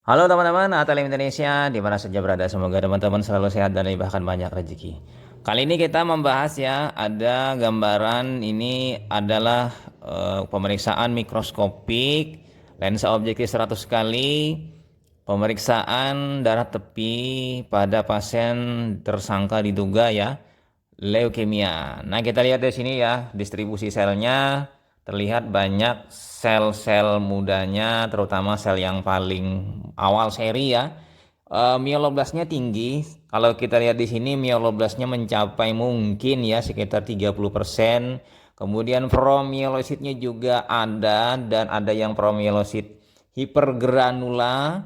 Halo teman-teman, Atalim Indonesia, di mana saja berada, semoga teman-teman selalu sehat dan bahkan banyak rezeki. Kali ini kita membahas ya, ada gambaran ini adalah pemeriksaan mikroskopik, lensa objektif 100 kali, pemeriksaan darah tepi pada pasien tersangka diduga ya, leukemia. Nah, kita lihat di sini ya, distribusi selnya terlihat banyak sel-sel mudanya, terutama sel yang paling awal seri ya. Myeloblastnya tinggi. Kalau kita lihat di sini myeloblastnya mencapai mungkin ya sekitar 30%. Kemudian promyelositnya juga ada dan ada yang promyelosit hipergranula.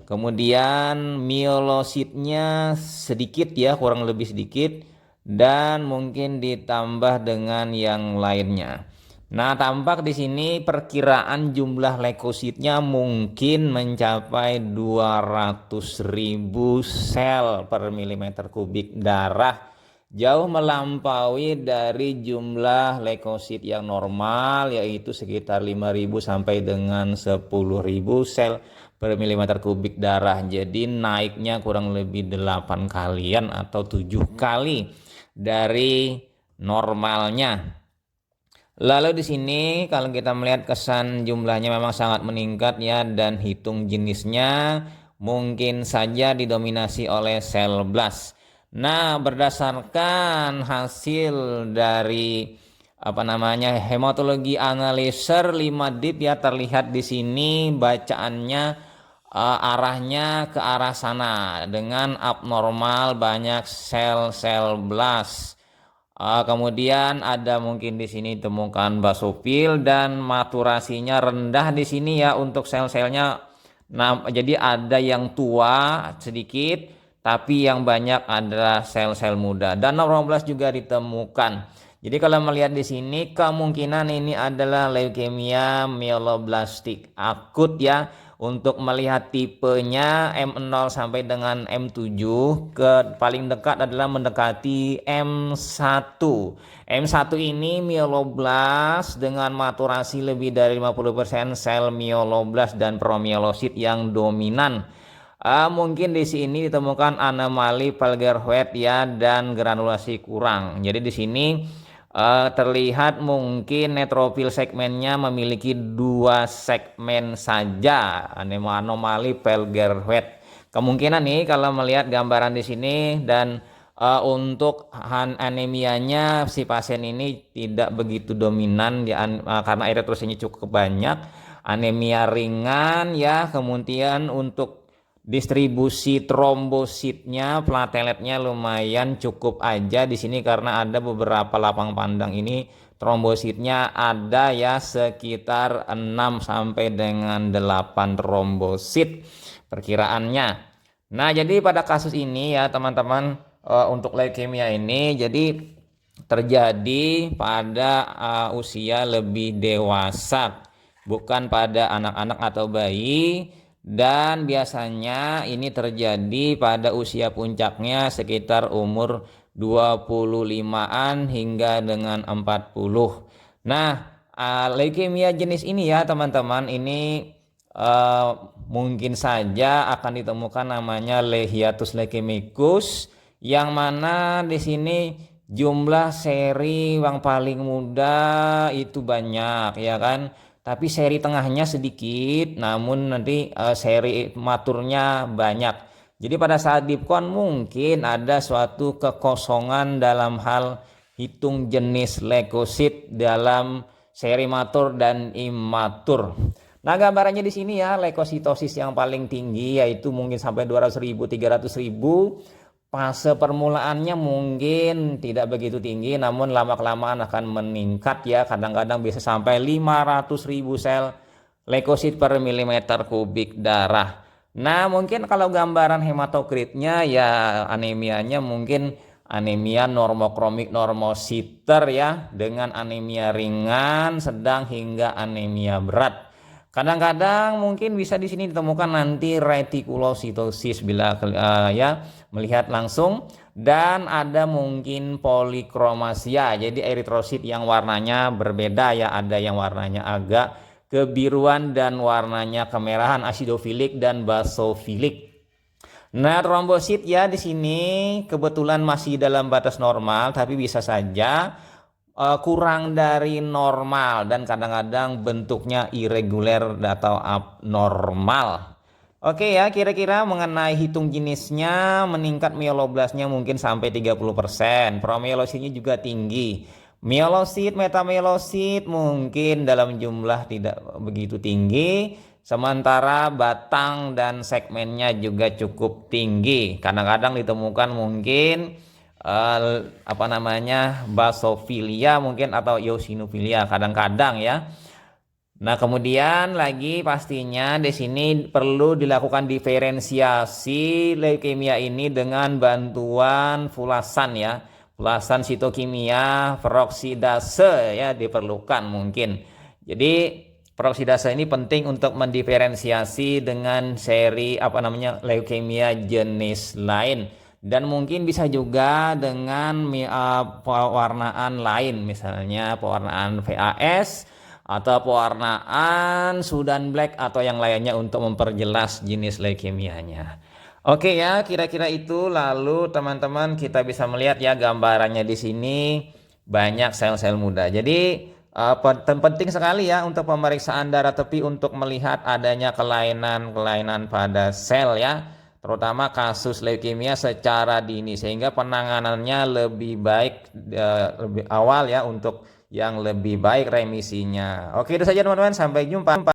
Kemudian mielositnya sedikit ya, kurang lebih sedikit, dan mungkin ditambah dengan yang lainnya. Nah, tampak di sini perkiraan jumlah leukositnya mungkin mencapai 200.000 sel per milimeter kubik darah, jauh melampaui dari jumlah leukosit yang normal yaitu sekitar 5.000 sampai dengan 10.000 sel per milimeter kubik darah. Jadi naiknya kurang lebih 8 kalian atau 7 kali dari normalnya. Lalu di sini kalau kita melihat kesan jumlahnya memang sangat meningkat ya, dan hitung jenisnya mungkin saja didominasi oleh sel blast. Nah, berdasarkan hasil dari hematologi analyzer 5 dip ya, terlihat di sini bacaannya arahnya ke arah sana dengan abnormal banyak sel-sel blast. Kemudian ada mungkin di sini temukan basofil dan maturasinya rendah di sini ya untuk sel-selnya. Nah, jadi ada yang tua sedikit, tapi yang banyak adalah sel-sel muda. Dan neuroblas juga ditemukan. Jadi kalau melihat di sini kemungkinan ini adalah leukemia myeloblastik akut ya. Untuk melihat tipenya M0 sampai dengan M7, ke paling dekat adalah mendekati M1. M1 ini mieloblas dengan maturasi lebih dari 50% sel mieloblas dan promyelosit yang dominan. Mungkin di sini ditemukan anomali Felger-White ya, dan granulasi kurang. Jadi di sini terlihat mungkin neutrofil segmennya memiliki 2 segmen saja, anomali Felger-White. Kemungkinan nih kalau melihat gambaran di sini, dan untuk anemianya si pasien ini tidak begitu dominan ya, karena eritrositnya cukup banyak, anemia ringan ya. Kemudian untuk distribusi trombositnya, plateletnya lumayan cukup aja di sini karena ada beberapa lapang pandang ini trombositnya ada ya sekitar 6 sampai dengan 8 trombosit perkiraannya. Nah, jadi pada kasus ini ya teman-teman, untuk leukemia ini jadi terjadi pada usia lebih dewasa, bukan pada anak-anak atau bayi, dan biasanya ini terjadi pada usia puncaknya sekitar umur 25-an hingga dengan 40. Nah, leukemia jenis ini ya teman-teman, ini mungkin saja akan ditemukan namanya hiatus leukemicus, yang mana di sini jumlah seri yang paling muda itu banyak ya kan, tapi seri tengahnya sedikit, namun nanti seri maturnya banyak. Jadi pada saat dipkon mungkin ada suatu kekosongan dalam hal hitung jenis leukosit dalam seri matur dan imatur. Nah, gambarannya di sini ya, leukositosis yang paling tinggi yaitu mungkin sampai 200.000, 300.000. Fase permulaannya mungkin tidak begitu tinggi, namun lama-kelamaan akan meningkat ya. Kadang-kadang bisa sampai 500.000 sel leukosit per milimeter kubik darah. Nah, mungkin kalau gambaran hematokritnya ya, anemianya mungkin anemia normokromik normositer ya, dengan anemia ringan, sedang hingga anemia berat. Kadang-kadang mungkin bisa di sini ditemukan nanti retikulositosis bila ya melihat langsung, dan ada mungkin polikromasia. Jadi eritrosit yang warnanya berbeda ya, ada yang warnanya agak kebiruan dan warnanya kemerahan, asidofilik dan basofilik. Nah, trombosit ya di sini kebetulan masih dalam batas normal, tapi bisa saja kurang dari normal dan kadang-kadang bentuknya irregular atau abnormal. Oke ya, kira-kira mengenai hitung jenisnya, meningkat mieloblasnya mungkin sampai 30%. Promielositnya juga tinggi. Mielosit, metamelosit mungkin dalam jumlah tidak begitu tinggi. Sementara batang dan segmennya juga cukup tinggi. Kadang-kadang ditemukan mungkin basofilia mungkin atau eosinofilia kadang-kadang ya. Nah, kemudian lagi pastinya di sini perlu dilakukan diferensiasi leukemia ini dengan bantuan fulasan ya. Fulasan sitokimia peroksidase ya diperlukan mungkin. Jadi peroksidase ini penting untuk mendiferensiasi dengan seri leukemia jenis lain. Dan mungkin bisa juga dengan pewarnaan lain, misalnya pewarnaan VAS atau pewarnaan Sudan Black atau yang lainnya untuk memperjelas jenis leukemianya. Oke ya, kira-kira itu. Lalu teman-teman kita bisa melihat ya gambarannya di sini banyak sel-sel muda. Jadi penting sekali ya untuk pemeriksaan darah tepi untuk melihat adanya kelainan-kelainan pada sel ya. Terutama kasus leukemia secara dini sehingga penanganannya lebih baik lebih awal ya untuk yang lebih baik remisinya. Oke, itu saja teman-teman, sampai jumpa.